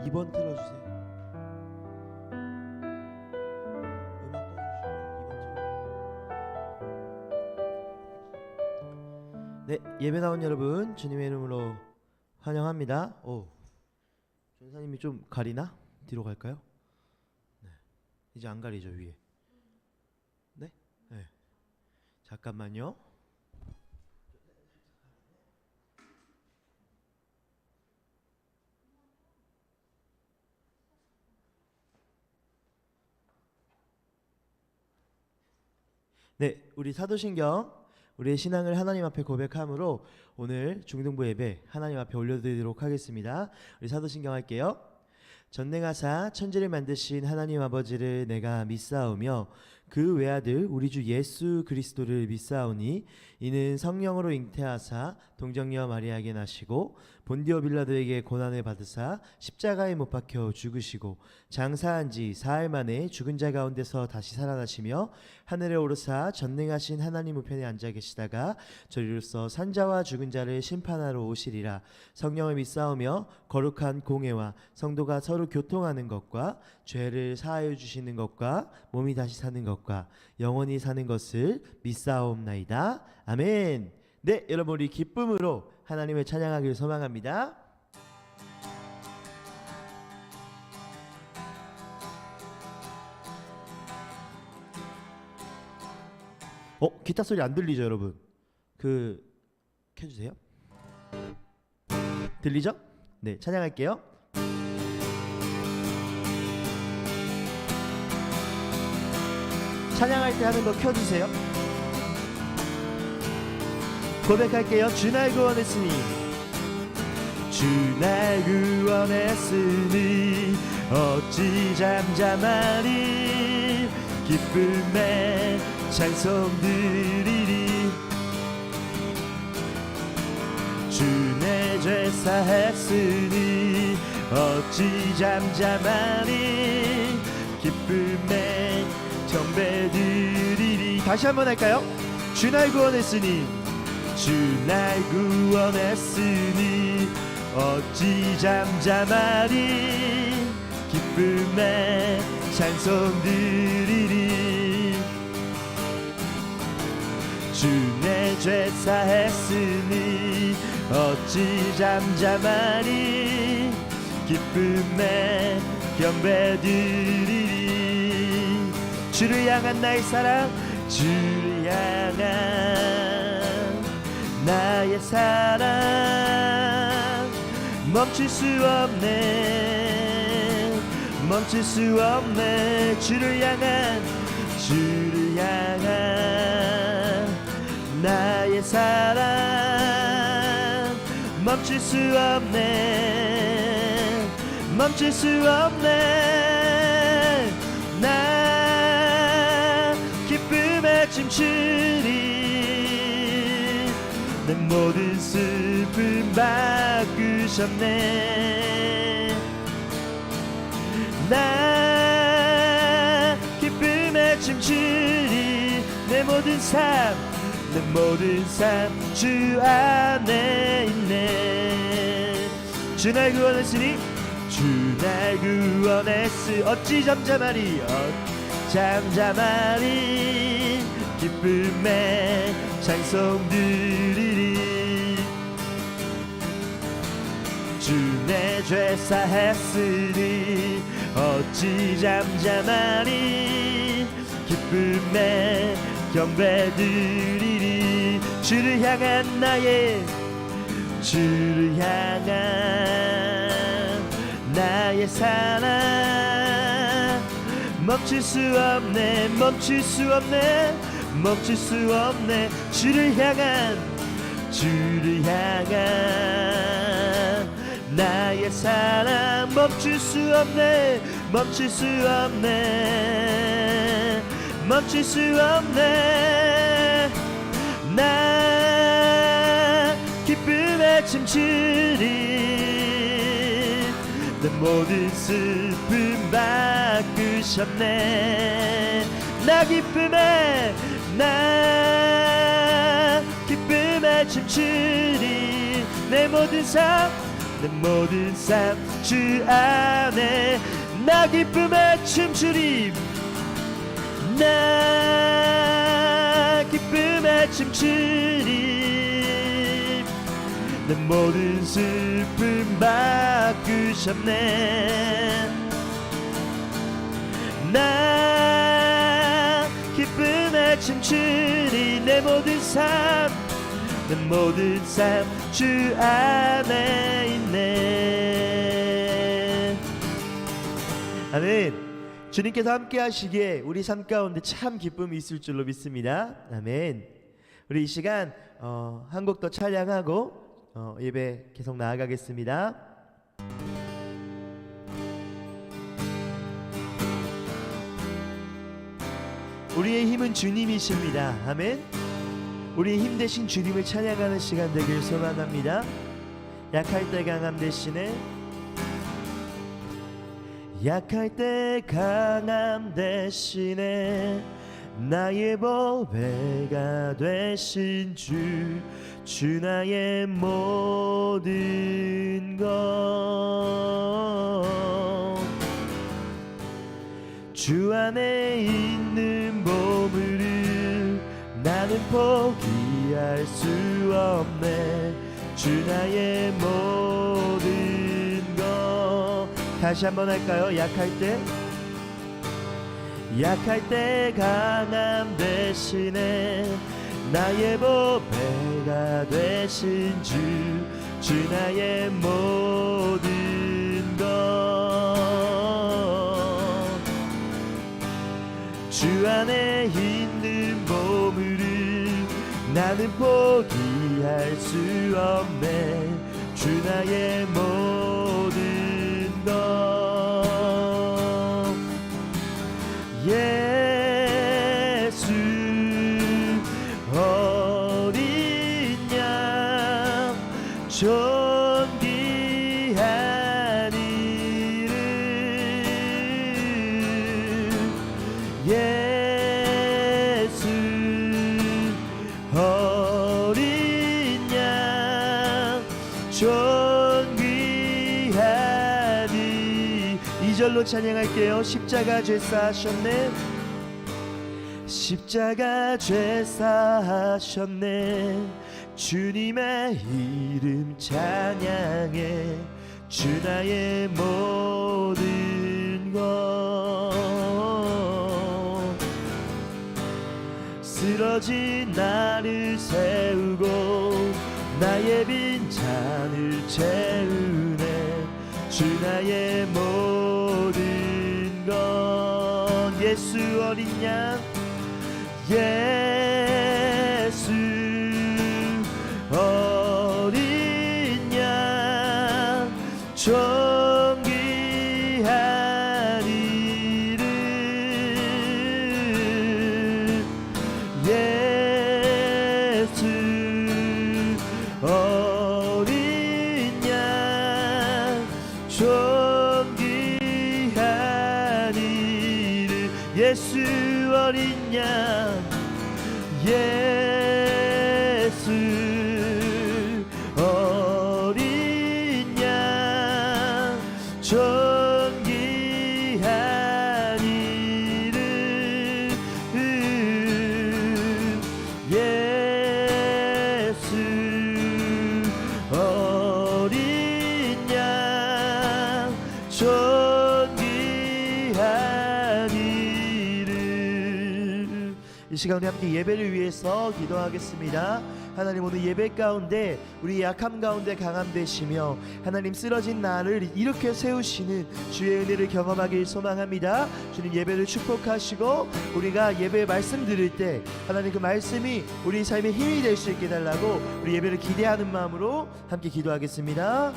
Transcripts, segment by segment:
2번 틀어주세요. 음악 꺼주시면 2번 틀어. 네, 예배 나온 여러분 주님의 이름으로 환영합니다. 오, 전사님이 좀 가리나? 뒤로 갈까요? 네, 이제 안 가리죠 위에. 네, 네. 잠깐만요. 네, 우리 사도신경 우리의 신앙을 하나님 앞에 고백함으로 오늘 중등부 예배 하나님 앞에 올려드리도록 하겠습니다. 우리 사도신경 할게요. 전능하사 천지를 만드신 하나님 아버지를 내가 믿사오며 그 외아들 우리 주 예수 그리스도를 믿사오니 이는 성령으로 잉태하사 동정녀 마리아에게 나시고 본디오 빌라도에게 고난을 받으사 십자가에 못 박혀 죽으시고 장사한 지 사흘 만에 죽은 자 가운데서 다시 살아나시며 하늘에 오르사 전능하신 하나님 우편에 앉아 계시다가 저리로서 산자와 죽은 자를 심판하러 오시리라. 성령을 믿사오며 거룩한 공회와 성도가 서로 교통하는 것과 죄를 사하여 주시는 것과 몸이 다시 사는 것과 영원히 사는 것을 믿사옵나이다. 아멘. 네, 여러분 우리 기쁨으로 하나님을 찬양하기를 소망합니다. 기타 소리 안 들리죠, 여러분? 켜주세요. 들리죠? 네, 찬양할게요. 찬양할 때 하는 거 켜주세요. 고백할게요. 주 날 구원했으니 주 날 구원했으니 어찌 잠잠하리 기쁨에 찬송 드리리 주 내 죄 사했으니 어찌 잠잠하리 기쁨에 경배 드리리. 다시 한번 할까요? 주 날 구원했으니 주 날 구원했으니 어찌 잠잠하리 기쁨에 찬송 드리리 주 내 죄 사했으니 어찌 잠잠하리 기쁨에 경배 드리리 주를 향한 나의 사랑 주를 향한 나의 사랑 멈출 수 없네 멈출 수 없네 주를 향한 나의 사랑 멈출 수 없네 멈출 수 없네 나 기쁨에 춤추리 내 모든 슬픔 바꾸셨네 나 기쁨에 춤추리 내 모든 삶 주 안에 있네 주 날 구원했으니 주 날 구원했으니 어찌 잠잠하리 잠잠하리 기쁨에 찬송 드리리 주 내 죄 사했으니 어찌 잠잠하리 기쁨에 경배 드리리 주를 향한 나의 사랑 멈출 수 없네 멈출 수 없네 멈출 수 없네 주를 향한 나의 사랑 멈출 수 없네 멈출 수 없네 멈출 수 없네 나 기쁨에 춤추리 내 모든 슬픔 바꾸셨네 나 기쁨에 춤추리 내 모든 삶 내 모든 삶 주 안에 나 기쁨에 춤추리 나 기쁨에 춤추리 내 모든 슬픔 바꾸셨네 나 기쁨에 춤추리 내 모든 삶 주 안에 있네. 아멘. 주님께서 함께 하시기에 우리 삶 가운데 참 기쁨이 있을 줄로 믿습니다. 아멘. 우리 이 시간 한 곡 더 찬양하고 예배 계속 나아가겠습니다. 우리의 힘은 주님이십니다. 아멘. 우리의 힘 대신 주님을 찬양하는 시간 되길 소망합니다. 약할 때 강함 대신에 약할 때 강함 대신에 나의 보배가 되신 주 나의 모든 것 주 안에 있는 보물을 나는 포기할 수 없네 주 나의 모든 것 다시 한번 할까요? 약할 때 강함 대신에 나의 보배가 되신 주 나의 모든 것 주 안에 있는 보물을 나는 포기할 수 없네 주 나의 모든 것 예수 어린 양 존귀한 이름 예수 어린 양 존귀한 이 2절로 찬양할게요. 십자가 죄사하셨네 십자가 죄사하셨네 주님의 이름 찬양해 주 나의 모든 것 쓰러진 나를 세우고 나의 빈잔을 채우네 주 나의 모든 것 예수 어린 양 예수 어린 양 존귀한 이름 예수 어린 양 존귀한 이름 예수 어린 양 예수 어린 양 존귀한 이름 예수 어린 양 존귀한 이름 이 시간 우리 함께 예배를 위해서 기도하겠습니다. 하나님 오늘 예배 가운데 우리 약함 가운데 강함 되시며 하나님 쓰러진 나를 이렇게 세우시는 주의 은혜를 경험하길 소망합니다. 주님 예배를 축복하시고 우리가 예배 말씀 들을 때 하나님 그 말씀이 우리 삶의 힘이 될 수 있게 해달라고 우리 예배를 기대하는 마음으로 함께 기도하겠습니다.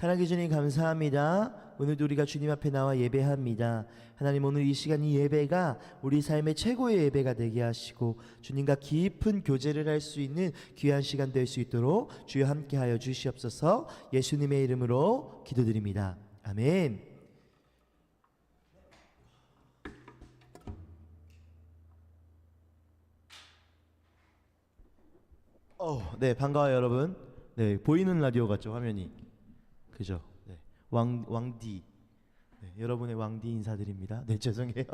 사랑해 주님 감사합니다. 오늘도 우리가 주님 앞에 나와 예배합니다. 하나님, 오늘 이 시간 이 예배가 우리 삶의 최고의 예배가 되게 하시고 주님과 깊은 교제를 할 수 있는 귀한 시간 될 수 있도록 주여 함께하여 주시옵소서. 예수님의 이름으로 기도드립니다. 아멘. 네, 반가워요 여러분. 네, 보이는 라디오 같죠, 화면이. 그죠? 네, 왕디. 네, 여러분의 왕디 인사드립니다. 네, 죄송해요.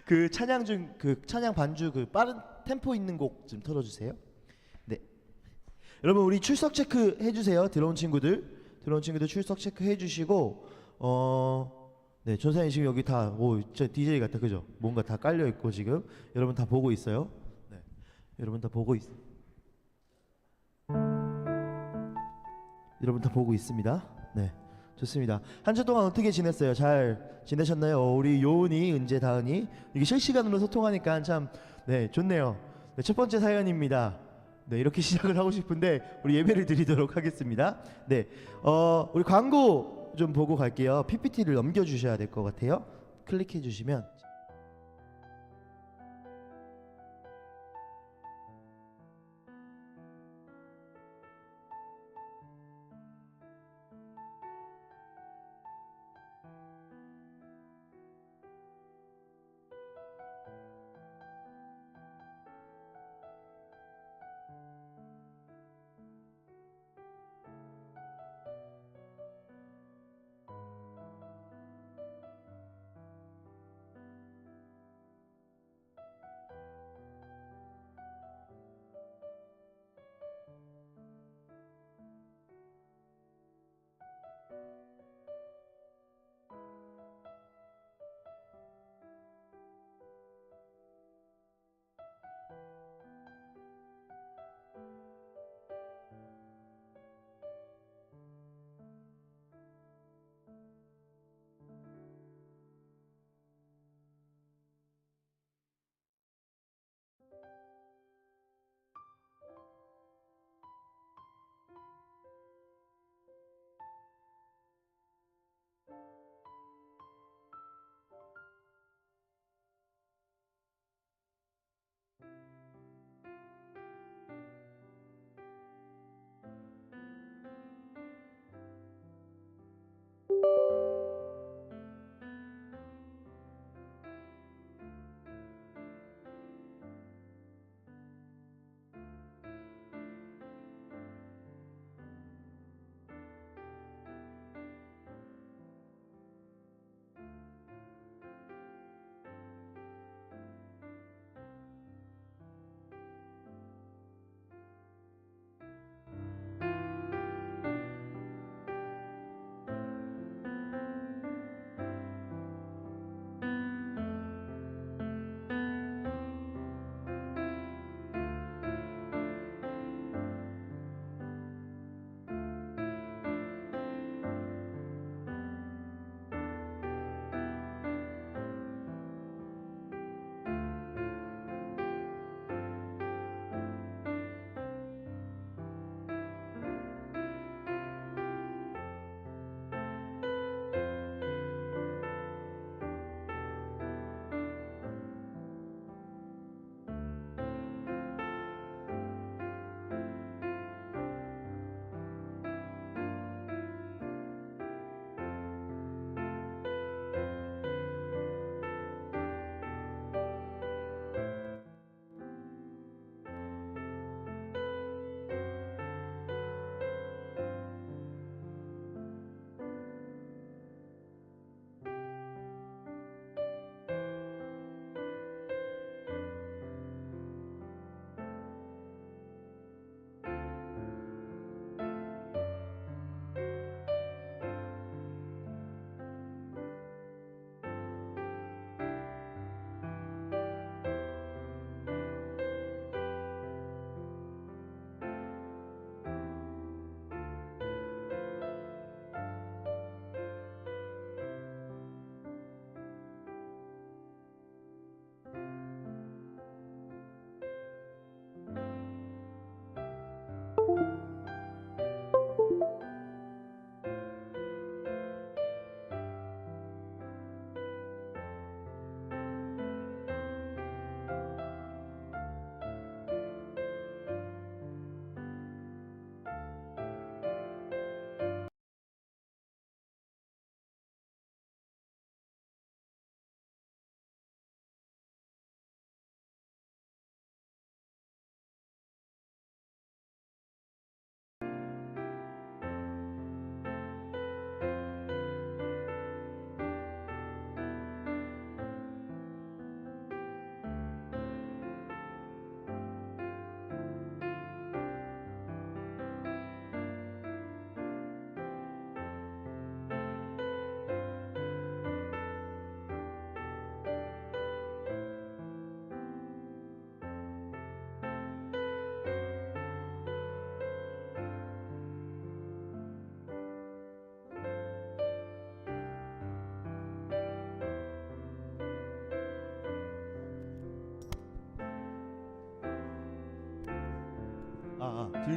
그 찬양 반주 그 빠른 템포 있는 곡 좀 틀어주세요. 네, 여러분 우리 출석 체크 해주세요. 들어온 친구들 출석 체크 해주시고 네, 전사님 지금 여기 다 진짜 DJ 같다, 그죠? 뭔가 다 깔려 있고 지금 여러분 다 보고 있어요. 네, 여러분 다 보고 여러분 다 보고 있습니다. 네, 좋습니다. 한 주 동안 어떻게 지냈어요? 잘 지내셨나요? 우리 요은이, 은재, 다은이 이게 실시간으로 소통하니까 참 네, 좋네요. 네, 첫 번째 사연입니다. 네, 이렇게 시작을 하고 싶은데 우리 예배를 드리도록 하겠습니다. 네, 우리 광고 좀 보고 갈게요. PPT를 넘겨주셔야 될 것 같아요. 클릭해 주시면.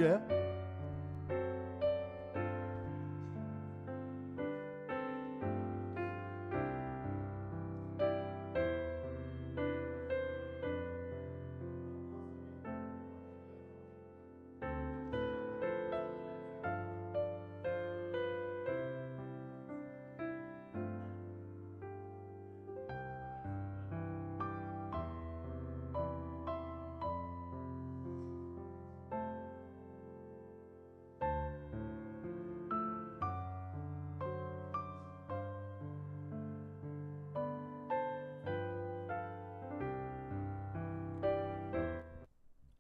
들려요?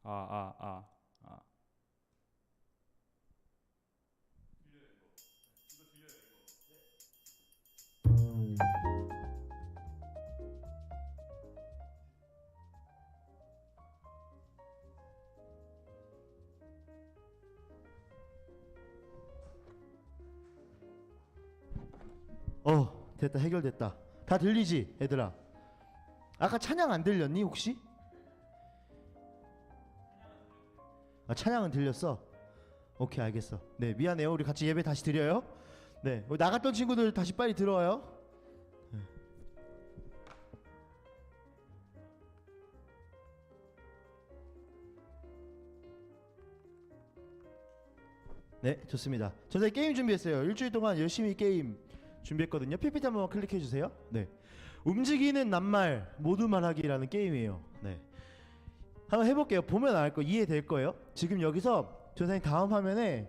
아, 아, 아. 됐다. 해결됐다. 다 들리지 얘들아? 아까 찬양 안 들렸니 혹시? 아, 찬양은 들렸어? 오케이, 알겠어. 네, 미안해요. 우리 같이 예배 다시 드려요. 네, 나갔던 친구들 다시 빨리 들어와요. 네, 좋습니다. 저희 게임 준비했어요. 일주일 동안 열심히 게임 준비했거든요. PPT 한번 클릭해 주세요. 네, 움직이는 낱말 모두 말하기라는 게임이에요. 네, 한번 해볼게요. 보면 알 거 이해될 거예요. 지금 여기서 선생님 다음 화면에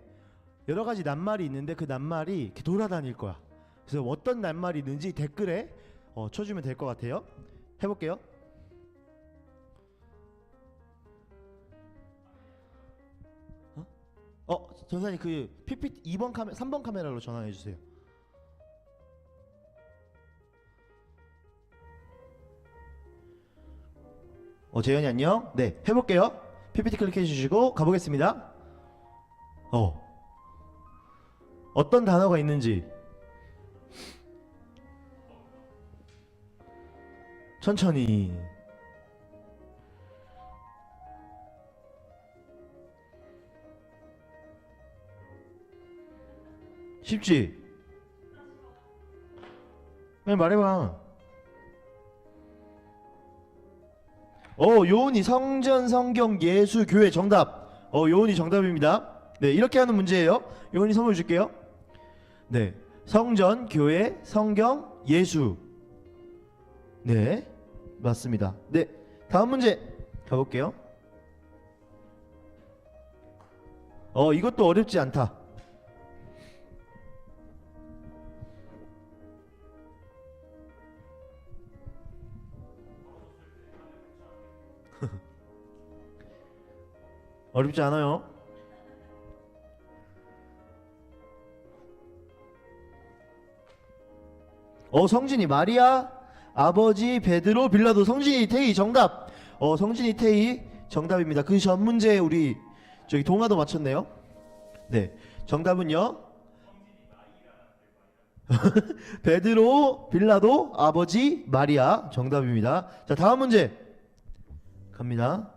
여러 가지 낱말이 있는데 그 낱말이 이렇게 돌아다닐 거야. 그래서 어떤 낱말이 있는지 댓글에 쳐주면 될 것 같아요. 해볼게요. 전사님 그 PPT 2번 카메라 3번 카메라로 전환해 주세요. 재현이 안녕. 네, 해볼게요. PPT 클릭해 주시고 가보겠습니다. 어떤 단어가 있는지 천천히. 쉽지? 그냥 말해봐. 요은이 성전 성경 예수 교회 정답. 요은이 정답입니다. 네, 이렇게 하는 문제예요. 요은이 선물 줄게요. 네, 성전 교회 성경 예수. 네, 맞습니다. 네, 다음 문제 가볼게요. 이것도 어렵지 않다. 어렵지 않아요. 성진이 마리아 아버지 베드로 빌라도. 성진이 테이 정답. 성진이 테이 정답입니다. 그 전 문제 우리 저기 동아도 맞췄네요. 네, 정답은요 베드로 빌라도 아버지 마리아 정답입니다. 자, 다음 문제 갑니다.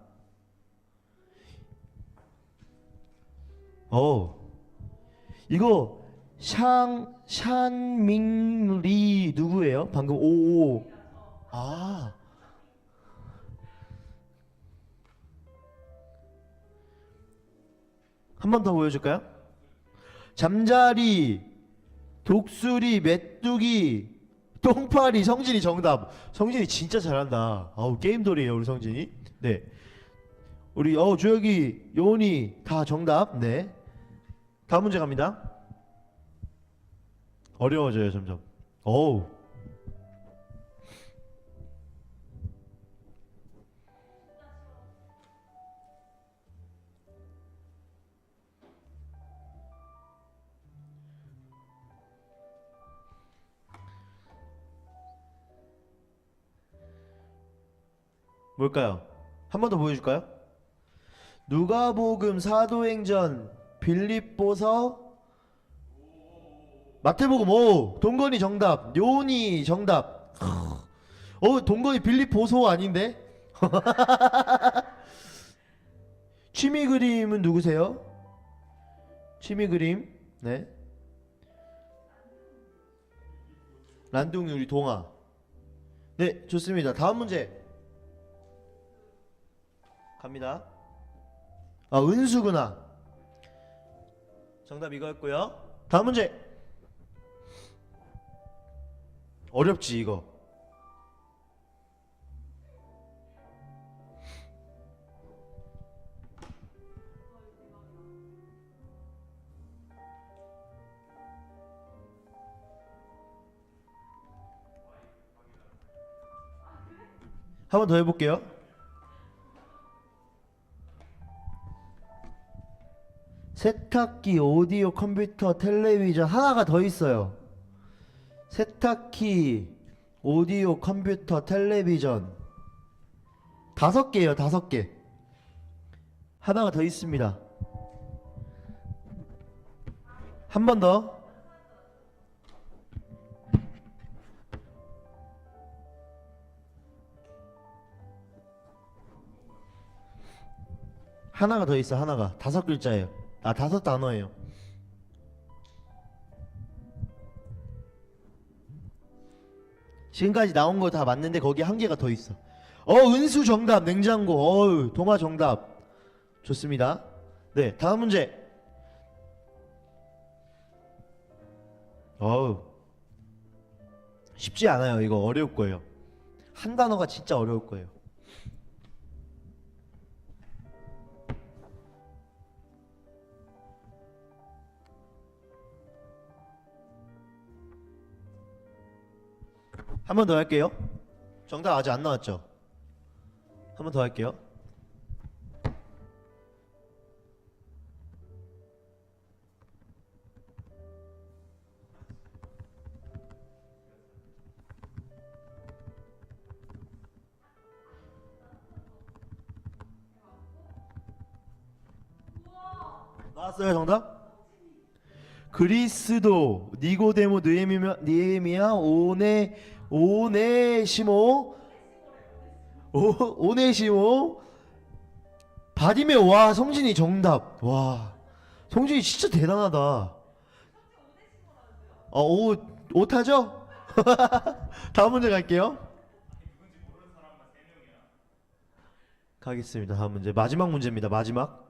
이거 샹밍리 누구예요? 방금 오오. 아, 한 번 더 보여줄까요? 잠자리, 독수리, 메뚜기, 똥파리. 성진이 정답. 성진이 진짜 잘한다. 게임돌이에요 우리 성진이. 네, 우리 주혁이, 요은이 다 정답. 네, 다음 문제 갑니다. 어려워져요 점점. 뭘까요? 한 번 더 보여줄까요? 누가복음, 사도행전, 빌립보서, 마태복음. 동건이 정답. 요은이 정답. 동건이 빌립보소 아닌데? 취미 그림은 누구세요? 취미 그림. 네. 란둥이 우리 동아. 네, 좋습니다. 다음 문제 갑니다. 아, 은수구나. 정답 이거였고요. 다음 문제. 어렵지 이거. 한 번 더 해볼게요. 세탁기, 오디오, 컴퓨터, 텔레비전 하나가 더 있어요. 세탁기, 오디오, 컴퓨터, 텔레비전 5개예요. 5개. 하나가 더 있습니다. 한 번 더. 하나가 더 있어. 하나가 5글자예요. 아, 5단어예요. 지금까지 나온 거 다 맞는데 거기 한 개가 더 있어. 은수 정답. 냉장고. 동아 정답. 좋습니다. 네, 다음 문제. 쉽지 않아요. 이거 어려울 거예요. 한 단어가 진짜 어려울 거예요. 한 번 더 할게요. 정답 아직 안 나왔죠? 한 번 더 할게요. 나왔어요 정답? 그리스도, 니고데모, 느헤미야, 오네시모, 오네시모, 바디메오. 와, 성진이 정답. 와, 성진이 진짜 대단하다. 오타죠? 다음 문제 갈게요. 가겠습니다. 다음 문제. 마지막 문제입니다. 마지막.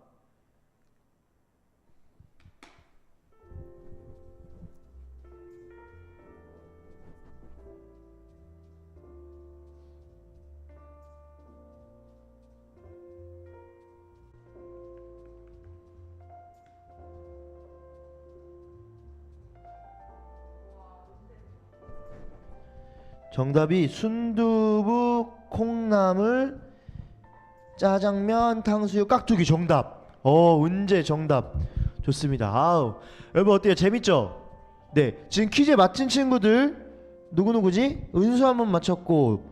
정답이 순두부, 콩나물, 짜장면, 탕수육, 깍두기. 정답. 은재 정답. 좋습니다. 아우, 여러분 어때요? 재밌죠? 네, 지금 퀴즈에 맞힌 친구들 누구누구지? 은수 한 번 맞췄고,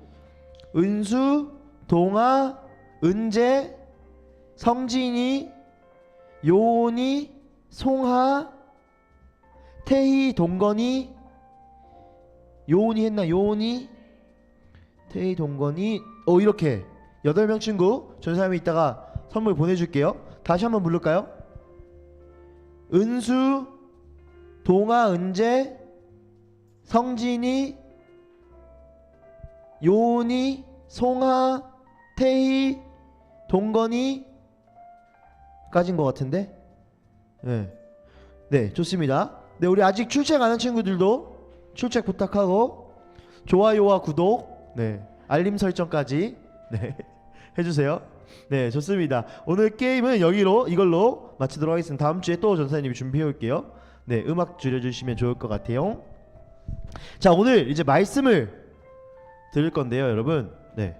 은수, 동아, 은재, 성진이, 요온이, 송하, 태희, 동건이. 요온이 했나? 요온이, 태희, 동건이. 이렇게 8명 친구 전사님이 이따가 선물 보내줄게요. 다시 한번 부를까요? 은수, 동아, 은재, 성진이, 요온이, 송하, 태희, 동건이 까진 것 같은데. 네, 좋습니다. 네, 우리 아직 출첵 안 한 친구들도 출첵 부탁하고 좋아요와 구독, 네, 알림 설정까지 네 해주세요. 네, 좋습니다. 오늘 게임은 이걸로 마치도록 하겠습니다. 다음 주에 또 전사님이 준비해 올게요. 네, 음악 줄여주시면 좋을 것 같아요. 자, 오늘 이제 말씀을 드릴 건데요, 여러분. 네,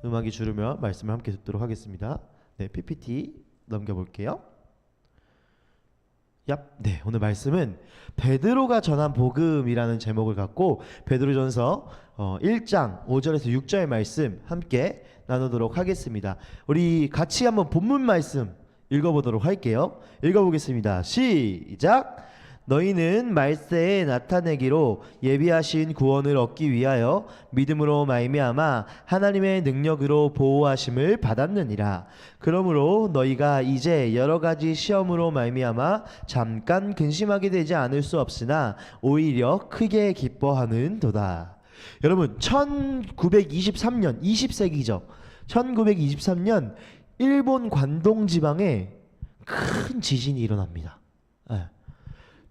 음악이 줄으면 말씀을 함께 듣도록 하겠습니다. 네, PPT 넘겨볼게요. 네, 오늘 말씀은 베드로가 전한 복음이라는 제목을 갖고 베드로전서 1장 5절에서 6절의 말씀 함께 나누도록 하겠습니다. 우리 같이 한번 본문 말씀 읽어보도록 할게요. 읽어보겠습니다. 시작. 너희는 말세에 나타내기로 예비하신 구원을 얻기 위하여 믿음으로 말미암아 하나님의 능력으로 보호하심을 받았느니라. 그러므로 너희가 이제 여러 가지 시험으로 말미암아 잠깐 근심하게 되지 않을 수 없으나 오히려 크게 기뻐하는도다. 여러분 1923년 20세기죠. 1923년 일본 관동 지방에 큰 지진이 일어납니다. 네.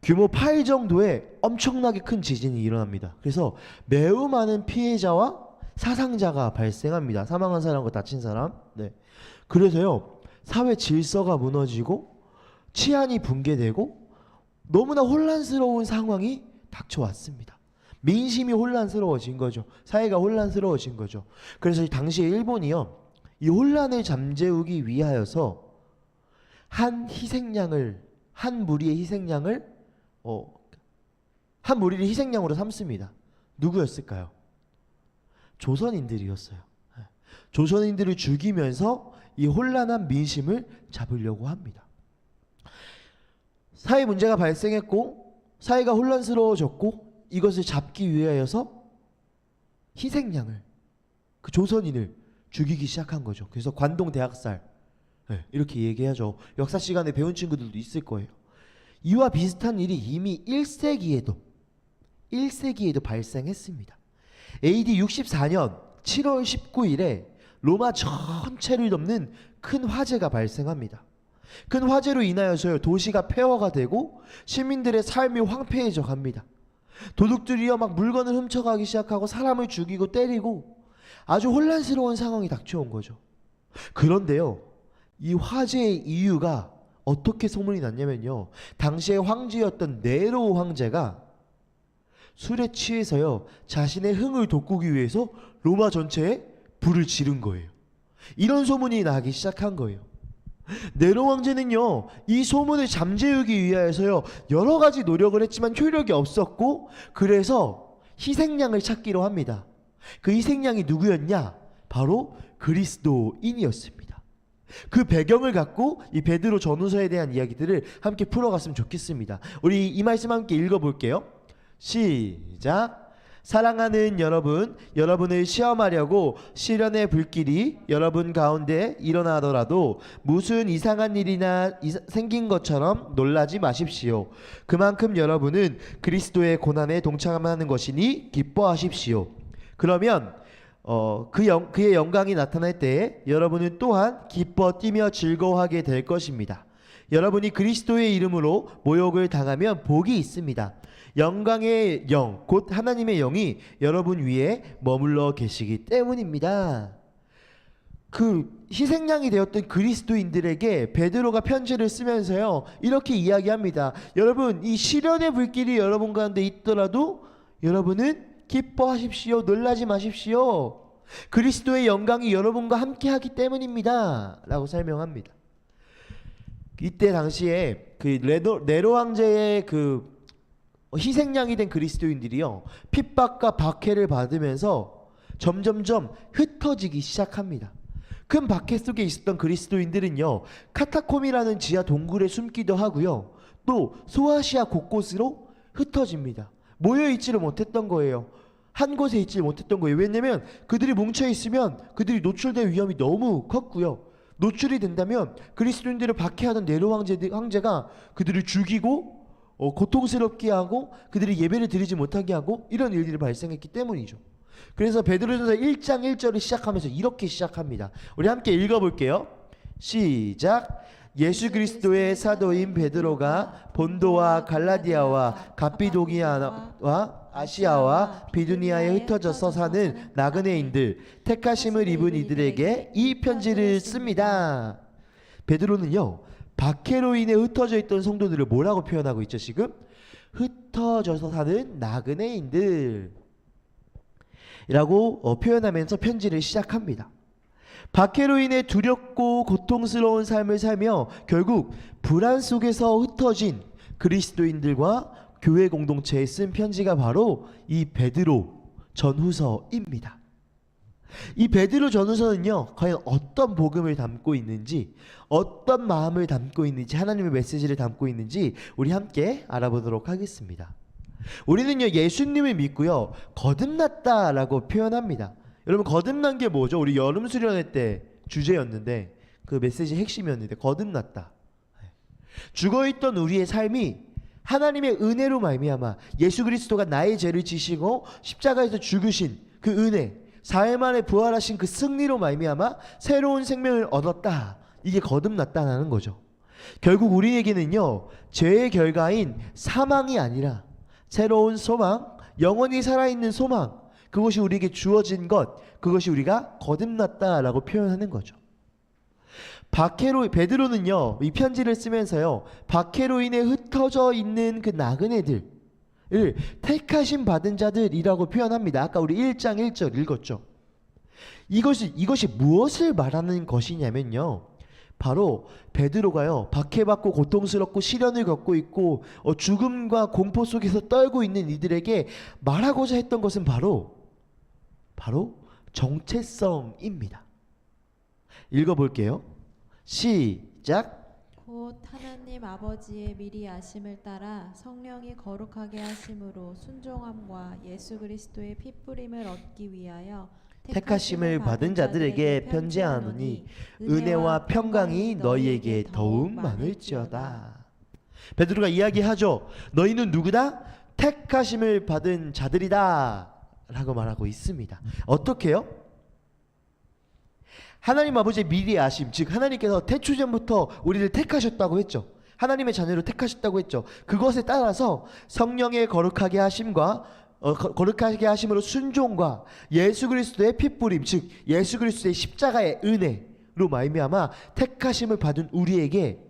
규모 8 정도의 엄청나게 큰 지진이 일어납니다. 그래서 매우 많은 피해자와 사상자가 발생합니다. 사망한 사람과 다친 사람. 네. 그래서요 사회 질서가 무너지고 치안이 붕괴되고 너무나 혼란스러운 상황이 닥쳐왔습니다. 민심이 혼란스러워진 거죠. 사회가 혼란스러워진 거죠. 그래서 당시에 일본이요 이 혼란을 잠재우기 위하여서 한 무리의 희생양을 한 무리를 희생양으로 삼습니다. 누구였을까요? 조선인들이었어요. 조선인들을 죽이면서 이 혼란한 민심을 잡으려고 합니다. 사회 문제가 발생했고 사회가 혼란스러워졌고 이것을 잡기 위하여서 희생양을 그 조선인을 죽이기 시작한 거죠. 그래서 관동 대학살 이렇게 얘기하죠. 역사 시간에 배운 친구들도 있을 거예요. 이와 비슷한 일이 이미 1세기에도 발생했습니다. AD 64년 7월 19일에 로마 전체를 덮는 큰 화재가 발생합니다. 큰 화재로 인하여서 도시가 폐허가 되고 시민들의 삶이 황폐해져 갑니다. 도둑들이요 막 물건을 훔쳐가기 시작하고 사람을 죽이고 때리고 아주 혼란스러운 상황이 닥쳐온 거죠. 그런데요 이 화재의 이유가 어떻게 소문이 났냐면요 당시의 황제였던 네로 황제가 술에 취해서요 자신의 흥을 돋구기 위해서 로마 전체에 불을 지른 거예요. 이런 소문이 나기 시작한 거예요. 네로 황제는요 이 소문을 잠재우기 위하여서요 여러 가지 노력을 했지만 효력이 없었고 그래서 희생양을 찾기로 합니다. 그 희생양이 누구였냐? 바로 그리스도인이었습니다. 그 배경을 갖고 이 베드로 전후서에 대한 이야기들을 함께 풀어갔으면 좋겠습니다. 우리 이 말씀 함께 읽어볼게요. 시작. 사랑하는 여러분, 여러분을 시험하려고 시련의 불길이 여러분 가운데 일어나더라도 무슨 이상한 일이나 생긴 것처럼 놀라지 마십시오. 그만큼 여러분은 그리스도의 고난에 동참하는 것이니 기뻐하십시오. 그러면 그의 영광이 나타날 때에 여러분은 또한 기뻐 뛰며 즐거워하게 될 것입니다. 여러분이 그리스도의 이름으로 모욕을 당하면 복이 있습니다. 영광의 영, 곧 하나님의 영이 여러분 위에 머물러 계시기 때문입니다. 그 희생양이 되었던 그리스도인들에게 베드로가 편지를 쓰면서요 이렇게 이야기합니다. 여러분 이 시련의 불길이 여러분 가운데 있더라도 여러분은 기뻐하십시오. 놀라지 마십시오. 그리스도의 영광이 여러분과 함께하기 때문입니다. 라고 설명합니다. 이때 당시에 그 네로 황제의 그 희생양이 된 그리스도인들이요 핍박과 박해를 받으면서 점점점 흩어지기 시작합니다. 큰 박해 속에 있었던 그리스도인들은요 카타콤이라는 지하 동굴에 숨기도 하고요 또 소아시아 곳곳으로 흩어집니다. 모여있지를 못했던 거예요. 한 곳에 있지 못했던 거예요. 왜냐면 그들이 뭉쳐있으면 그들이 노출될 위험이 너무 컸고요. 노출이 된다면 그리스도인들을 박해하던 네로 황제가 그들을 죽이고 고통스럽게 하고 그들이 예배를 드리지 못하게 하고 이런 일들이 발생했기 때문이죠. 그래서 베드로전서 1장 1절을 시작하면서 이렇게 시작합니다. 우리 함께 읽어볼게요. 시작. 예수 그리스도의 사도인 베드로가 본도와 갈라디아와 갑비도기아와 아시아와 비두니아에 흩어져서 사는 나그네인들 택하심을 입은 이들에게 이 편지를 씁니다. 베드로는요 박해로 인해 흩어져 있던 성도들을 뭐라고 표현하고 있죠? 지금 흩어져서 사는 나그네인들 라고 표현하면서 편지를 시작합니다. 박해로 인해 두렵고 고통스러운 삶을 살며 결국 불안 속에서 흩어진 그리스도인들과 교회 공동체에 쓴 편지가 바로 이 베드로 전후서입니다. 이 베드로 전후서는요, 과연 어떤 복음을 담고 있는지, 어떤 마음을 담고 있는지, 하나님의 메시지를 담고 있는지 우리 함께 알아보도록 하겠습니다. 우리는요, 예수님을 믿고요, 거듭났다라고 표현합니다. 여러분, 거듭난 게 뭐죠? 우리 여름 수련회 때 주제였는데, 그 메시지 핵심이었는데, 거듭났다. 죽어있던 우리의 삶이 하나님의 은혜로 말미암아 예수 그리스도가 나의 죄를 지시고 십자가에서 죽으신 그 은혜, 사흘 만에 부활하신 그 승리로 말미암아 새로운 생명을 얻었다. 이게 거듭났다는 거죠. 결국 우리에게는요, 죄의 결과인 사망이 아니라 새로운 소망, 영원히 살아있는 소망, 그것이 우리에게 주어진 것, 그것이 우리가 거듭났다라고 표현하는 거죠. 베드로는요, 이 편지를 쓰면서요, 박해로 인해 흩어져 있는 그 나그네들을 택하심 받은 자들이라고 표현합니다. 아까 우리 1장 1절 읽었죠. 이것이 무엇을 말하는 것이냐면요, 바로 베드로가요, 박해받고 고통스럽고 시련을 겪고 있고 죽음과 공포 속에서 떨고 있는 이들에게 말하고자 했던 것은 바로 정체성입니다. 읽어볼게요. 시작. 곧 하나님 아버지의 미리 아심을 따라 성령이 거룩하게 하심으로 순종함과 예수 그리스도의 핏부림을 얻기 위하여 택하심을 받은 자들에게 편지하노니 은혜와 평강이 너희에게 더욱 많을지어다. 베드로가 이야기하죠. 너희는 누구다? 택하심을 받은 자들이다 라고 말하고 있습니다. 어떻게요? 하나님 아버지의 미리 아심, 즉 하나님께서 태초전부터 우리를 택하셨다고 했죠. 하나님의 자녀로 택하셨다고 했죠. 그것에 따라서 성령의 거룩하게 하심과 거룩하게 하심으로 순종과 예수 그리스도의 핏부림, 즉 예수 그리스도의 십자가의 은혜로 말미암아 택하심을 받은 우리에게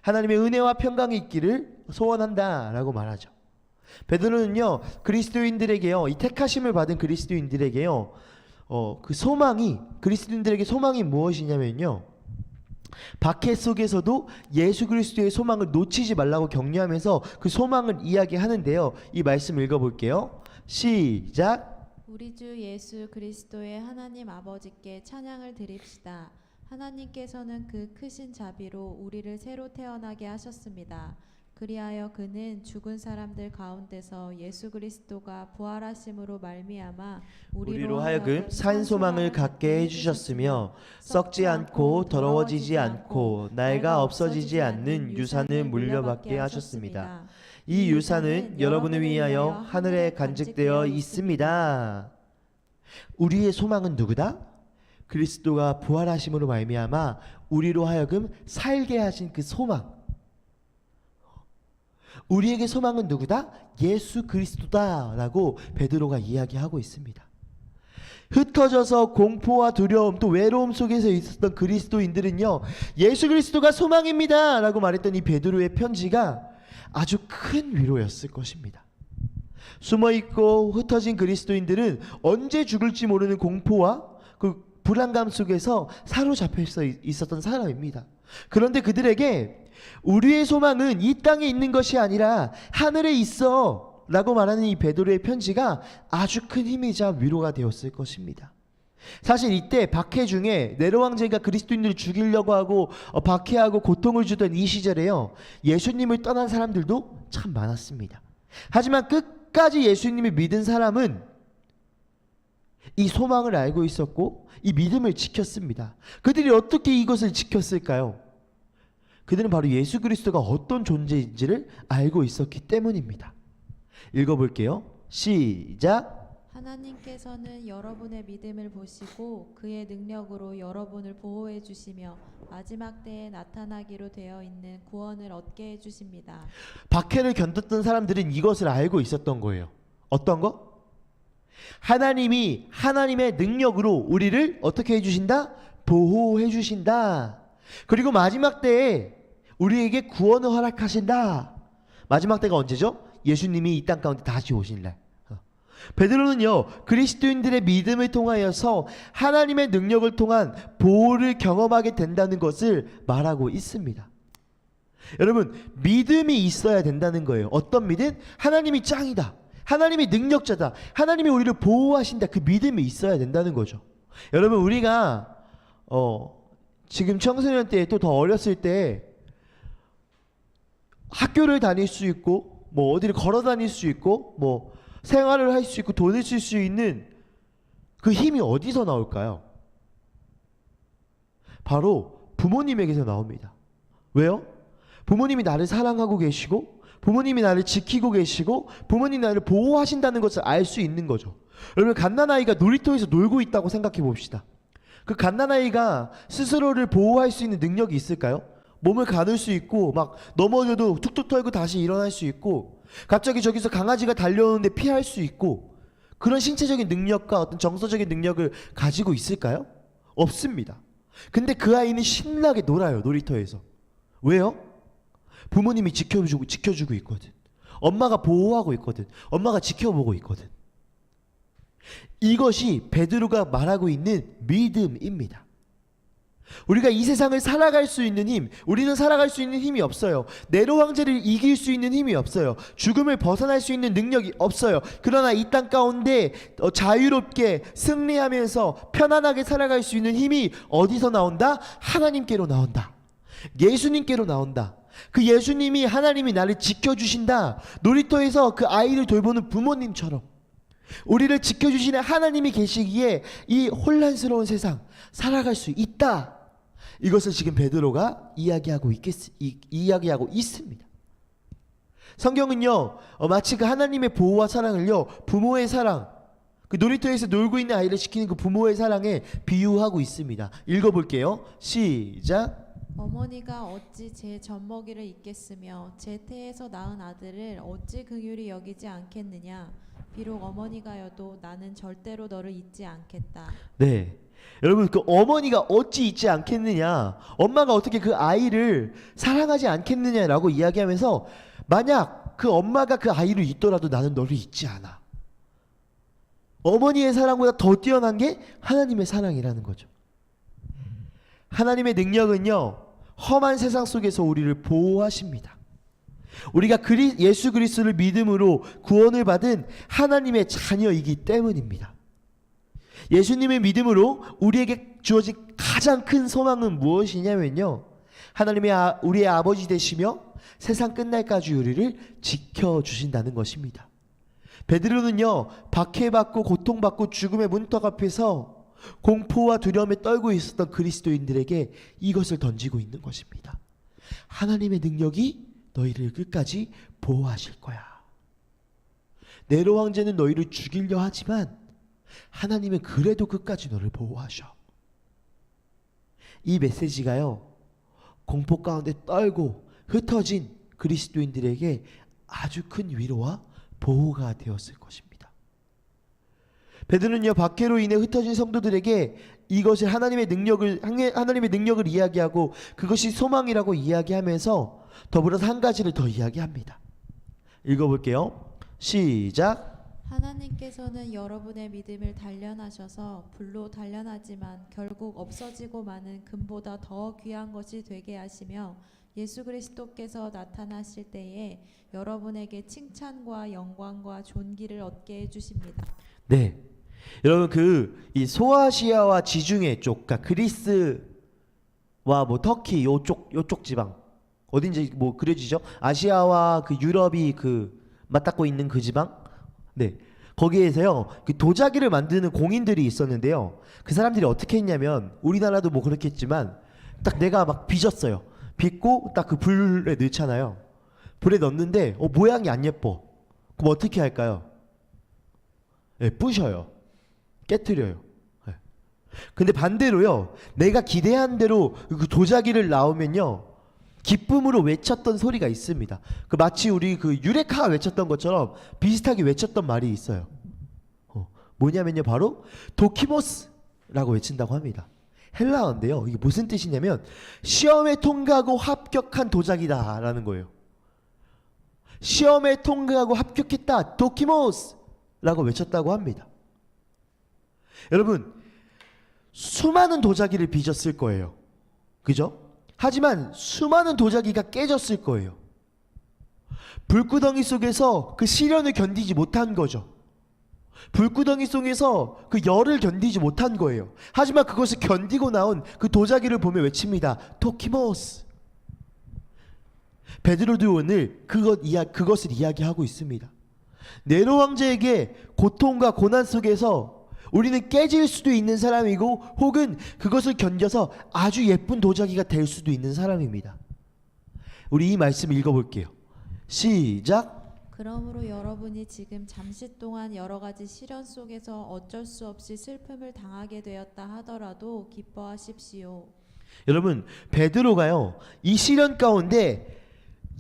하나님의 은혜와 평강이 있기를 소원한다라고 말하죠. 베드로는요, 그리스도인들에게요, 이 택하심을 받은 그리스도인들에게요, 그 소망이, 그리스도인들에게 소망이 무엇이냐면요, 박해 속에서도 예수 그리스도의 소망을 놓치지 말라고 격려하면서 그 소망을 이야기하는데요. 이 말씀 읽어볼게요. 시작. 우리 주 예수 그리스도의 하나님 아버지께 찬양을 드립시다. 하나님께서는 그 크신 자비로 우리를 새로 태어나게 하셨습니다. 그리하여 그는 죽은 사람들 가운데서 예수 그리스도가 부활하심으로 말미암아 우리로 하여금 산 소망을 갖게 해주셨으며 썩지 않고 더러워지지 않고 낡아 없어지지 않는 유산을 물려받게 하셨습니다. 이 유산은 여러분을 위하여 하늘에 간직되어 있습니다. 우리의 소망은 누구다? 그리스도가 부활하심으로 말미암아 우리로 하여금 살게 하신 그 소망. 우리에게 소망은 누구다? 예수 그리스도다라고 베드로가 이야기하고 있습니다. 흩어져서 공포와 두려움 또 외로움 속에서 있었던 그리스도인들은요, 예수 그리스도가 소망입니다 라고 말했던 이 베드로의 편지가 아주 큰 위로였을 것입니다. 숨어있고 흩어진 그리스도인들은 언제 죽을지 모르는 공포와 그 불안감 속에서 사로잡혀 있었던 사람입니다. 그런데 그들에게 우리의 소망은 이 땅에 있는 것이 아니라 하늘에 있어 라고 말하는 이 베드로의 편지가 아주 큰 힘이자 위로가 되었을 것입니다. 사실 이때 박해 중에 네로 황제가 그리스도인들을 죽이려고 하고 박해하고 고통을 주던 이 시절에요, 예수님을 떠난 사람들도 참 많았습니다. 하지만 끝까지 예수님을 믿은 사람은 이 소망을 알고 있었고 이 믿음을 지켰습니다. 그들이 어떻게 이것을 지켰을까요? 그들은 바로 예수 그리스도가 어떤 존재인지를 알고 있었기 때문입니다. 읽어볼게요. 시작. 하나님께서는 여러분의 믿음을 보시고 그의 능력으로 여러분을 보호해 주시며 마지막 때에 나타나기로 되어 있는 구원을 얻게 해 주십니다. 박해를 견뎠던 사람들은 이것을 알고 있었던 거예요. 어떤 거? 하나님이 하나님의 능력으로 우리를 어떻게 해주신다? 보호해 주신다. 그리고 마지막 때에 우리에게 구원을 허락하신다. 마지막 때가 언제죠? 예수님이 이 땅 가운데 다시 오신 날. 베드로는요, 그리스도인들의 믿음을 통하여서 하나님의 능력을 통한 보호를 경험하게 된다는 것을 말하고 있습니다. 여러분, 믿음이 있어야 된다는 거예요. 어떤 믿음? 하나님이 짱이다, 하나님이 능력자다, 하나님이 우리를 보호하신다, 그 믿음이 있어야 된다는 거죠. 여러분 우리가 지금 청소년 때 또 더 어렸을 때 학교를 다닐 수 있고 뭐 어디를 걸어 다닐 수 있고 뭐 생활을 할 수 있고 돈을 쓸 수 있는 그 힘이 어디서 나올까요? 바로 부모님에게서 나옵니다. 왜요? 부모님이 나를 사랑하고 계시고 부모님이 나를 지키고 계시고 부모님이 나를 보호하신다는 것을 알 수 있는 거죠. 여러분 갓난아이가 놀이터에서 놀고 있다고 생각해 봅시다. 그 갓난아이가 스스로를 보호할 수 있는 능력이 있을까요? 몸을 가눌 수 있고 막 넘어져도 툭툭 털고 다시 일어날 수 있고 갑자기 저기서 강아지가 달려오는데 피할 수 있고 그런 신체적인 능력과 어떤 정서적인 능력을 가지고 있을까요? 없습니다. 근데 그 아이는 신나게 놀아요, 놀이터에서. 왜요? 부모님이 지켜주고 있거든. 엄마가 보호하고 있거든. 엄마가 지켜보고 있거든. 이것이 베드로가 말하고 있는 믿음입니다. 우리가 이 세상을 살아갈 수 있는 힘, 우리는 살아갈 수 있는 힘이 없어요. 네로 황제를 이길 수 있는 힘이 없어요. 죽음을 벗어날 수 있는 능력이 없어요. 그러나 이 땅 가운데 자유롭게 승리하면서 편안하게 살아갈 수 있는 힘이 어디서 나온다? 하나님께로 나온다. 예수님께로 나온다. 그 예수님이 하나님이 나를 지켜주신다. 놀이터에서 그 아이를 돌보는 부모님처럼 우리를 지켜주시는 하나님이 계시기에 이 혼란스러운 세상 살아갈 수 있다. 이것을 지금 베드로가 이야기하고 있습니다. 성경은요 마치 그 하나님의 보호와 사랑을요 부모의 사랑, 그 놀이터에서 놀고 있는 아이를 지키는 그 부모의 사랑에 비유하고 있습니다. 읽어볼게요. 시작. 어머니가 어찌 제 젖먹이를 잊겠으며 제 태에서 낳은 아들을 어찌 긍휼히 여기지 않겠느냐. 비록 어머니가여도 나는 절대로 너를 잊지 않겠다. 네, 여러분 그 어머니가 어찌 잊지 않겠느냐, 엄마가 어떻게 그 아이를 사랑하지 않겠느냐라고 이야기하면서 만약 그 엄마가 그 아이를 잊더라도 나는 너를 잊지 않아. 어머니의 사랑보다 더 뛰어난 게 하나님의 사랑이라는 거죠. 하나님의 능력은요 험한 세상 속에서 우리를 보호하십니다. 우리가 예수 그리스도를 믿음으로 구원을 받은 하나님의 자녀이기 때문입니다. 예수님의 믿음으로 우리에게 주어진 가장 큰 소망은 무엇이냐면요, 하나님의 우리의 아버지 되시며 세상 끝날까지 우리를 지켜주신다는 것입니다. 베드로는요 박해받고 고통받고 죽음의 문턱 앞에서 공포와 두려움에 떨고 있었던 그리스도인들에게 이것을 던지고 있는 것입니다. 하나님의 능력이 너희를 끝까지 보호하실 거야. 네로 황제는 너희를 죽이려 하지만 하나님은 그래도 끝까지 너를 보호하셔. 이 메시지가요 공포 가운데 떨고 흩어진 그리스도인들에게 아주 큰 위로와 보호가 되었을 것입니다. 베드로는요 박해로 인해 흩어진 성도들에게 이것을 하나님의 능력을 이야기하고 그것이 소망이라고 이야기하면서 더불어서 한 가지를 더 이야기합니다. 읽어볼게요. 시작. 하나님께서는 여러분의 믿음을 단련하셔서 불로 단련하지만 결국 없어지고 마는 금보다 더 귀한 것이 되게 하시며 예수 그리스도께서 나타나실 때에 여러분에게 칭찬과 영광과 존귀를 얻게 해주십니다. 네, 여러분 이 소아시아와 지중해 쪽, 그러니까 그리스와 뭐 터키 요쪽 지방 어딘지 뭐 그려지죠? 아시아와 그 유럽이 맞닿고 있는 그 지방, 네, 거기에서요 그 도자기를 만드는 공인들이 있었는데요. 그 사람들이 어떻게 했냐면 우리나라도 뭐 그렇겠지만 딱 내가 막 빚었어요. 빚고 딱 그 불에 넣잖아요. 불에 넣는데 모양이 안 예뻐. 그럼 어떻게 할까요? 네, 부셔요. 깨트려요. 네. 근데 반대로요, 내가 기대한 대로 그 도자기를 나오면요 기쁨으로 외쳤던 소리가 있습니다. 마치 우리 유레카 외쳤던 것처럼 비슷하게 외쳤던 말이 있어요. 뭐냐면요 바로 도키모스라고 외친다고 합니다. 헬라어인데요 이게 무슨 뜻이냐면 시험에 통과하고 합격한 도자기다 라는 거예요. 시험에 통과하고 합격했다, 도키모스 라고 외쳤다고 합니다. 여러분 수많은 도자기를 빚었을 거예요. 그죠? 하지만 수많은 도자기가 깨졌을 거예요. 불구덩이 속에서 그 시련을 견디지 못한 거죠. 불구덩이 속에서 그 열을 견디지 못한 거예요. 하지만 그것을 견디고 나온 그 도자기를 보며 외칩니다. 토키모스. 베드로도 오늘 그것을 이야기하고 있습니다. 네로 황제에게 고통과 고난 속에서 우리는 깨질 수도 있는 사람이고 혹은 그것을 견뎌서 아주 예쁜 도자기가 될 수도 있는 사람입니다. 우리 이 말씀 읽어볼게요. 시작. 그러므로 여러분이 지금 잠시 동안 여러 가지 시련 속에서 어쩔 수 없이 슬픔을 당하게 되었다 하더라도 기뻐하십시오. 여러분, 베드로가요 이 시련 가운데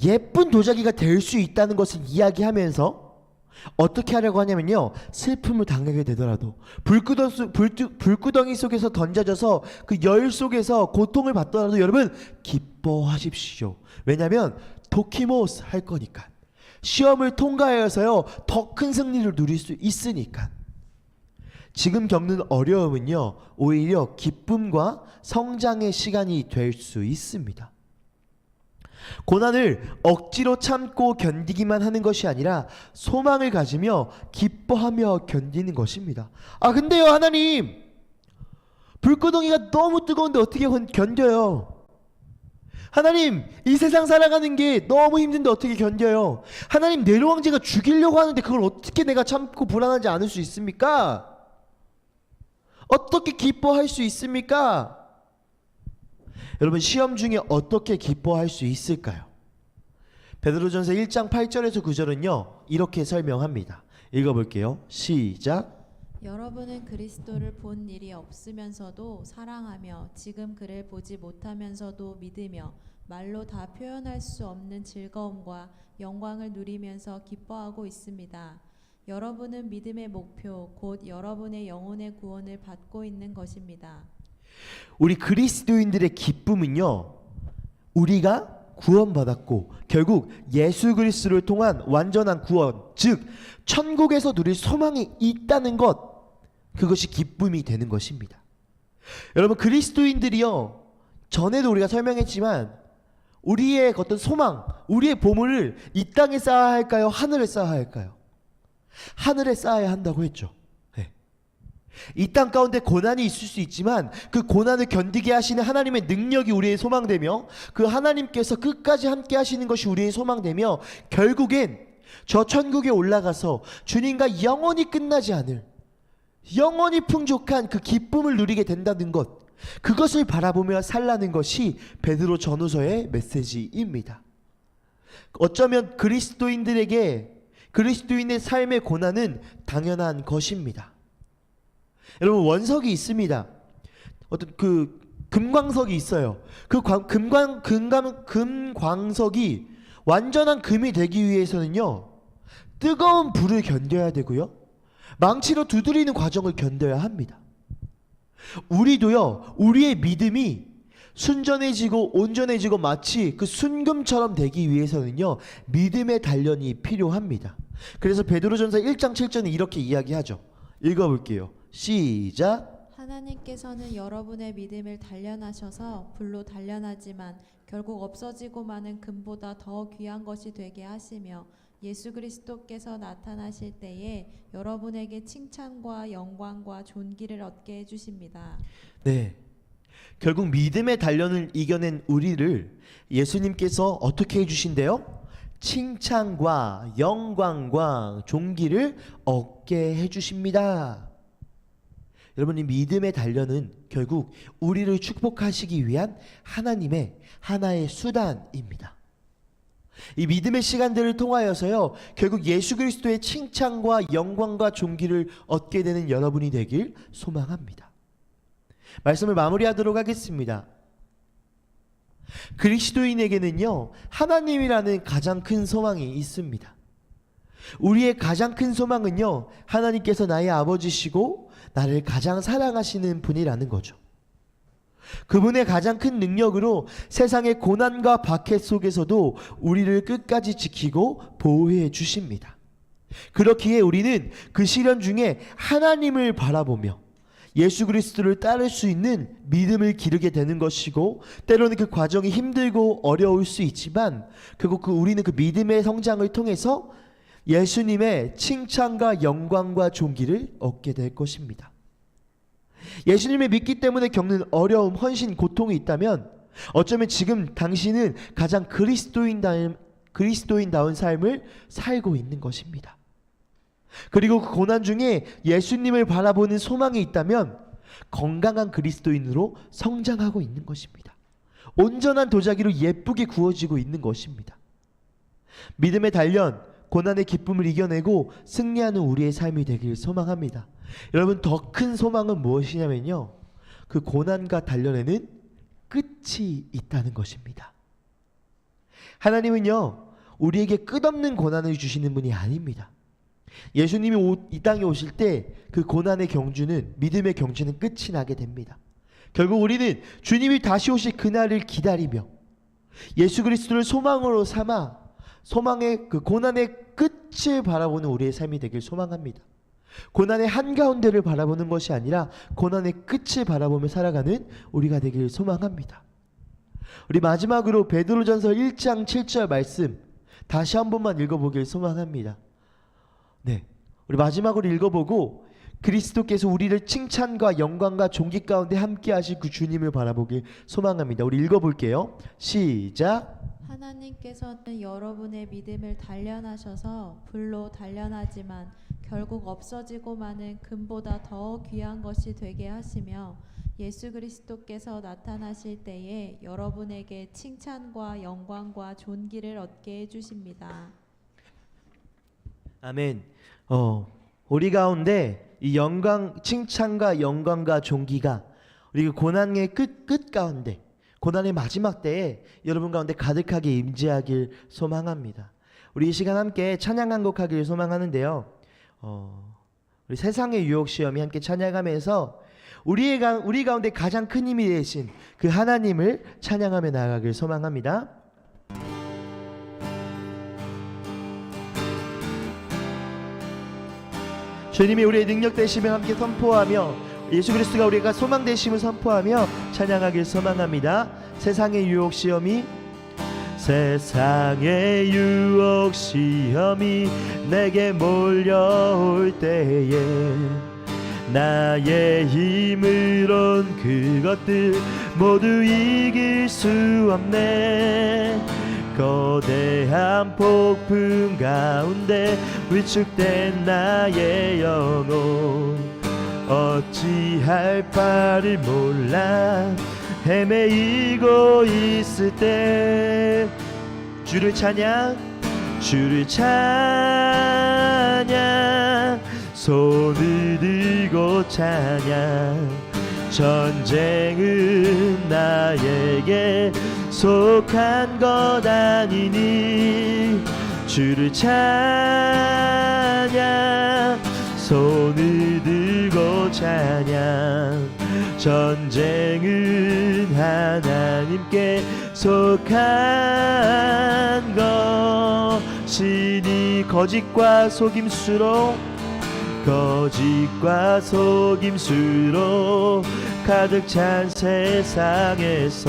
예쁜 도자기가 될 수 있다는 것을 이야기하면서 어떻게 하려고 하냐면요, 슬픔을 당하게 되더라도 불구덩이 속에서 던져져서 그 열 속에서 고통을 받더라도 여러분 기뻐하십시오. 왜냐하면 도키모스 할 거니까, 시험을 통과하여서요 더 큰 승리를 누릴 수 있으니까. 지금 겪는 어려움은요 오히려 기쁨과 성장의 시간이 될 수 있습니다. 고난을 억지로 참고 견디기만 하는 것이 아니라 소망을 가지며 기뻐하며 견디는 것입니다. 아 근데요 하나님, 불구덩이가 너무 뜨거운데 어떻게 견뎌요? 하나님, 이 세상 살아가는 게 너무 힘든데 어떻게 견뎌요? 하나님, 네로 황제가 죽이려고 하는데 그걸 어떻게 내가 참고 불안하지 않을 수 있습니까? 어떻게 기뻐할 수 있습니까? 여러분, 시험 중에 어떻게 기뻐할 수 있을까요? 베드로전서 1장 8절에서 9절은요 이렇게 설명합니다. 읽어볼게요. 시작. 여러분은 그리스도를 본 일이 없으면서도 사랑하며 지금 그를 보지 못하면서도 믿으며 말로 다 표현할 수 없는 즐거움과 영광을 누리면서 기뻐하고 있습니다. 여러분은 믿음의 목표 곧 여러분의 영혼의 구원을 받고 있는 것입니다. 우리 그리스도인들의 기쁨은요 우리가 구원받았고 결국 예수 그리스도를 통한 완전한 구원, 즉 천국에서 누릴 소망이 있다는 것, 그것이 기쁨이 되는 것입니다. 여러분, 그리스도인들이요 전에도 우리가 설명했지만 우리의 어떤 소망, 우리의 보물을 이 땅에 쌓아야 할까요? 하늘에 쌓아야 할까요? 하늘에 쌓아야 한다고 했죠. 네. 이 땅 가운데 고난이 있을 수 있지만 그 고난을 견디게 하시는 하나님의 능력이 우리의 소망되며 그 하나님께서 끝까지 함께 하시는 것이 우리의 소망되며 결국엔 저 천국에 올라가서 주님과 영원히 끝나지 않을 영원히 풍족한 그 기쁨을 누리게 된다는 것, 그것을 바라보며 살라는 것이 베드로 전후서의 메시지입니다. 어쩌면 그리스도인들에게 그리스도인의 삶의 고난은 당연한 것입니다. 여러분, 원석이 있습니다. 어떤 그 금광석이 있어요. 그 금광석이 완전한 금이 되기 위해서는요 뜨거운 불을 견뎌야 되고요 망치로 두드리는 과정을 견뎌야 합니다. 우리도요 우리의 믿음이 순전해지고 온전해지고 마치 그 순금처럼 되기 위해서는요 믿음의 단련이 필요합니다. 그래서 베드로전서 1장 7절은 이렇게 이야기하죠. 읽어볼게요. 시작. 하나님께서는 여러분의 믿음을 단련하셔서 불로 단련하지만 결국 없어지고 마는 금보다 더 귀한 것이 되게 하시며 예수 그리스도께서 나타나실 때에 여러분에게 칭찬과 영광과 존귀를 얻게 해주십니다. 네, 결국 믿음의 단련을 이겨낸 우리를 예수님께서 어떻게 해주신대요? 칭찬과 영광과 존귀를 얻게 해주십니다. 여러분, 이 믿음의 단련은 결국 우리를 축복하시기 위한 하나님의 하나의 수단입니다. 이 믿음의 시간들을 통하여서요 결국 예수 그리스도의 칭찬과 영광과 존귀를 얻게 되는 여러분이 되길 소망합니다. 말씀을 마무리하도록 하겠습니다. 그리스도인에게는요 하나님이라는 가장 큰 소망이 있습니다. 우리의 가장 큰 소망은요 하나님께서 나의 아버지시고 나를 가장 사랑하시는 분이라는 거죠. 그분의 가장 큰 능력으로 세상의 고난과 박해 속에서도 우리를 끝까지 지키고 보호해 주십니다. 그렇기에 우리는 그 시련 중에 하나님을 바라보며 예수 그리스도를 따를 수 있는 믿음을 기르게 되는 것이고, 때로는 그 과정이 힘들고 어려울 수 있지만 결국 우리는 그 믿음의 성장을 통해서 예수님의 칭찬과 영광과 존귀를 얻게 될 것입니다. 예수님을 믿기 때문에 겪는 어려움, 헌신, 고통이 있다면 어쩌면 지금 당신은 가장 그리스도인다운 삶을 살고 있는 것입니다. 그리고 그 고난 중에 예수님을 바라보는 소망이 있다면 건강한 그리스도인으로 성장하고 있는 것입니다. 온전한 도자기로 예쁘게 구워지고 있는 것입니다. 믿음의 단련, 고난의 기쁨을 이겨내고 승리하는 우리의 삶이 되길 소망합니다. 여러분, 더 큰 소망은 무엇이냐면요, 그 고난과 단련에는 끝이 있다는 것입니다. 하나님은요, 우리에게 끝없는 고난을 주시는 분이 아닙니다. 예수님이 이 땅에 오실 때 그 고난의 경주는, 믿음의 경주는 끝이 나게 됩니다. 결국 우리는 주님이 다시 오실 그날을 기다리며 예수 그리스도를 소망으로 삼아 소망의 그 고난의 끝을 바라보는 우리의 삶이 되길 소망합니다. 고난의 한가운데를 바라보는 것이 아니라 고난의 끝을 바라보며 살아가는 우리가 되길 소망합니다. 우리 마지막으로 베드로전서 1장 7절 말씀 다시 한 번만 읽어보길 소망합니다. 네, 우리 마지막으로 읽어보고 그리스도께서 우리를 칭찬과 영광과 존귀 가운데 함께 하실 그 주님을 바라보길 소망합니다. 우리 읽어볼게요. 시작. 하나님께서는 여러분의 믿음을 단련하셔서 불로 단련하지만 결국 없어지고 마는 금보다 더 귀한 것이 되게 하시며 예수 그리스도께서 나타나실 때에 여러분에게 칭찬과 영광과 존귀를 얻게 해주십니다. 아멘. 우리 가운데 이 칭찬과 영광과 존귀가 우리 고난의 끝 가운데, 고난의 마지막 때에 여러분 가운데 가득하게 임재하길 소망합니다. 우리 이 시간 함께 찬양 한 곡 하길 소망하는데요. 우리 세상의 유혹 시험이 함께 찬양하면서 우리 가운데 가장 큰 힘이 되신 그 하나님을 찬양하며 나아가길 소망합니다. 주님이 우리의 능력 되심을 함께 선포하며 예수 그리스도가 우리가 소망 되심을 선포하며 찬양하길 소망합니다. 세상의 유혹 시험이 내게 몰려올 때에 나의 힘으론 그것들 모두 이길 수 없네. 거대한 폭풍 가운데 위축된 나의 영혼 어찌할 바를 몰라 헤매이고 있을 때 주를 찬양 손을 들고 찬양 전쟁은 나에게 속한 것 아니니 주를 찬양 손을 들고 찬양 전쟁은 하나님께 속한 것이니 거짓과 속임수로 가득 찬 세상에서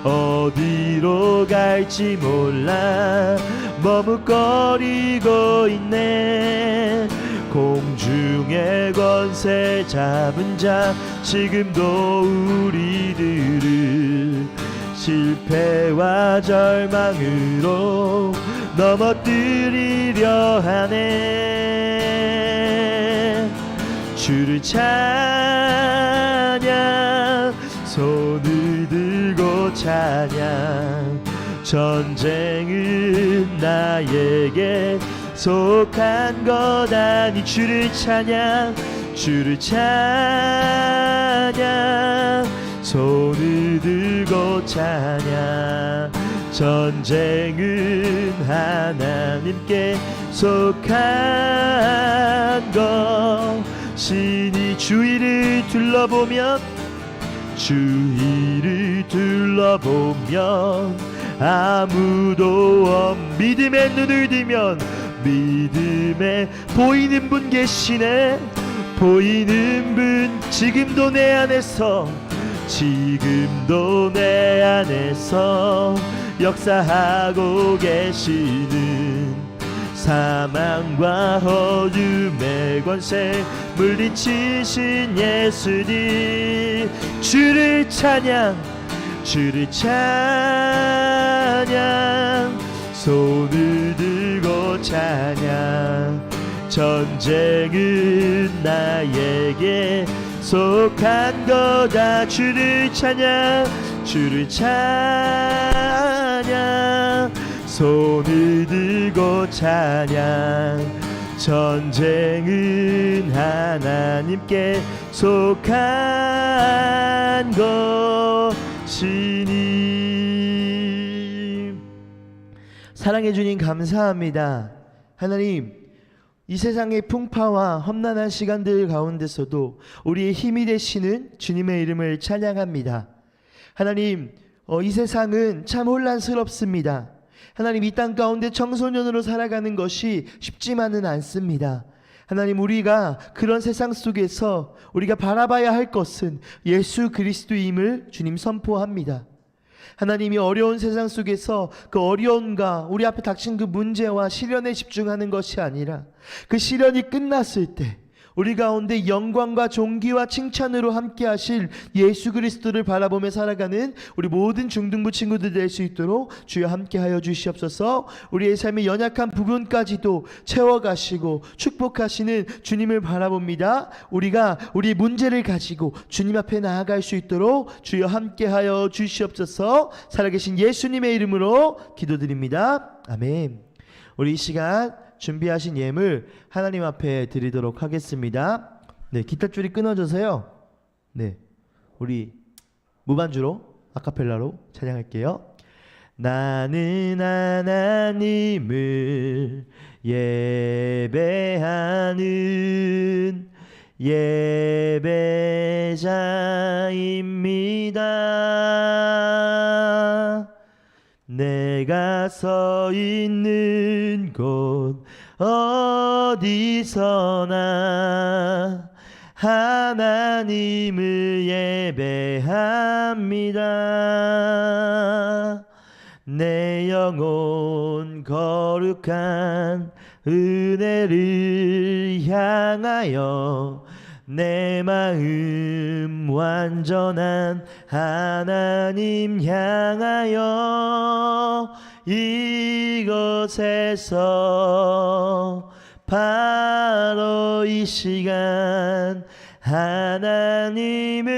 어디로 갈지 몰라 머뭇거리고 있네. 공중의 권세 잡은 자 지금도 우리들을 실패와 절망으로 넘어뜨리려 하네. 주를 찬양 손을 들고 찬양 전쟁은 나에게 속한 것 아니 주를 찬양 손을 들고 찬양 전쟁은 하나님께 속한 것이니 주위를 둘러보면 아무도 믿음의 눈을 들면 믿음에 보이는 분 계시네. 보이는 분 지금도 내 안에서 역사하고 계시는 사망과 어둠의 권세 물리치신 예수님, 주를 찬양, 주를 찬양, 손을 들고 찬양. 전쟁은 나에게 속한 거다. 주를 찬양, 주를 찬양, 손을 들고 찬양. 전쟁은 하나님께 속한 것이니. 사랑해 주님 감사합니다. 하나님, 이 세상의 풍파와 험난한 시간들 가운데서도 우리의 힘이 되시는 주님의 이름을 찬양합니다. 하나님, 이 세상은 참 혼란스럽습니다. 하나님, 이 땅 가운데 청소년으로 살아가는 것이 쉽지만은 않습니다. 하나님, 우리가 그런 세상 속에서 우리가 바라봐야 할 것은 예수 그리스도임을 주님 선포합니다. 하나님이 어려운 세상 속에서 그 어려움과 우리 앞에 닥친 그 문제와 시련에 집중하는 것이 아니라 그 시련이 끝났을 때 우리 가운데 영광과 존귀와 칭찬으로 함께 하실 예수 그리스도를 바라보며 살아가는 우리 모든 중등부 친구들 될 수 있도록 주여 함께하여 주시옵소서. 우리의 삶의 연약한 부분까지도 채워가시고 축복하시는 주님을 바라봅니다. 우리가 우리의 문제를 가지고 주님 앞에 나아갈 수 있도록 주여 함께하여 주시옵소서. 살아계신 예수님의 이름으로 기도드립니다. 아멘. 우리 이 시간 준비하신 예물 하나님 앞에 드리도록 하겠습니다. 네, 기타줄이 끊어져서요. 네, 우리 무반주로 아카펠라로 찬양할게요. 나는 하나님을 예배하는 예배자입니다. 내가 서 있는 곳 어디서나 하나님을 예배합니다. 내 영혼 거룩한 은혜를 향하여 내 마음 완전한 하나님 향하여 이곳에서 바로 이 시간 하나님을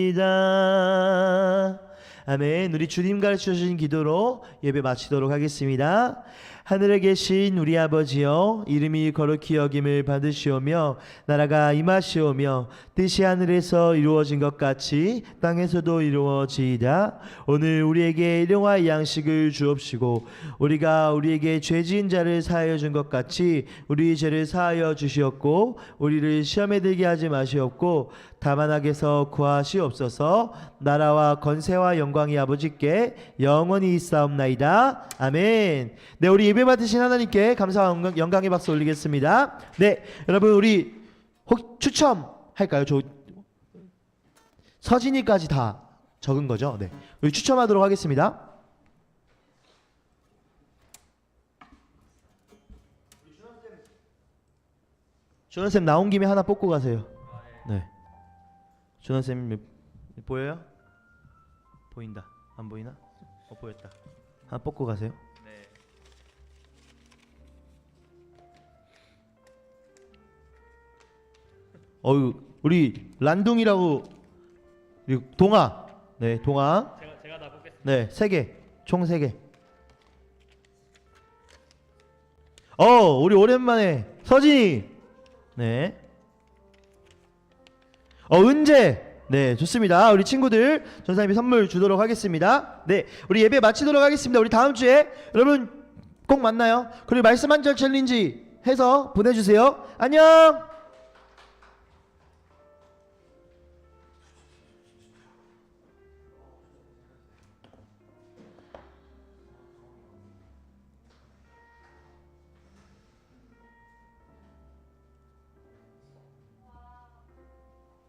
예배합니다. 아멘. 우리 주님 가르쳐 주신 기도로 예배 마치도록 하겠습니다. 하늘에 계신 우리 아버지여, 이름이 거룩히 여김을 받으시오며 나라가 임하시오며 뜻이 하늘에서 이루어진 것 같이 땅에서도 이루어지이다. 오늘 우리에게 일용할 양식을 주옵시고 우리가 우리에게 죄 지은 자를 사하여 준 것 같이 우리 죄를 사하여 주시옵고 우리를 시험에 들게 하지 마시옵고 다만 악에서 구하시옵소서. 나라와 권세와 영광이 아버지께 영원히 있사옵나이다. 아멘. 네, 우리 예배 받으신 하나님께 감사와 영광의 박수 올리겠습니다. 네, 여러분 우리 혹 추첨할까요? 저 서진이까지 다 적은 거죠? 네, 우리 추첨하도록 하겠습니다. 준원쌤 나온 김에 하나 뽑고 가세요. 네. 준원쌤 보여요? 보인다. 안 보이나? 보였다. 하나 뽑고 가세요. 네. 우리 란둥이라고 동아. 네, 동아. 제가 다 뽑겠습니다. 네, 3개. 총 3개. 우리 오랜만에 서진이. 네. 은재. 네, 좋습니다. 우리 친구들 전사님이 선물 주도록 하겠습니다. 네, 우리 예배 마치도록 하겠습니다. 우리 다음 주에 여러분 꼭 만나요. 그리고 말씀 한 절 챌린지 해서 보내주세요. 안녕.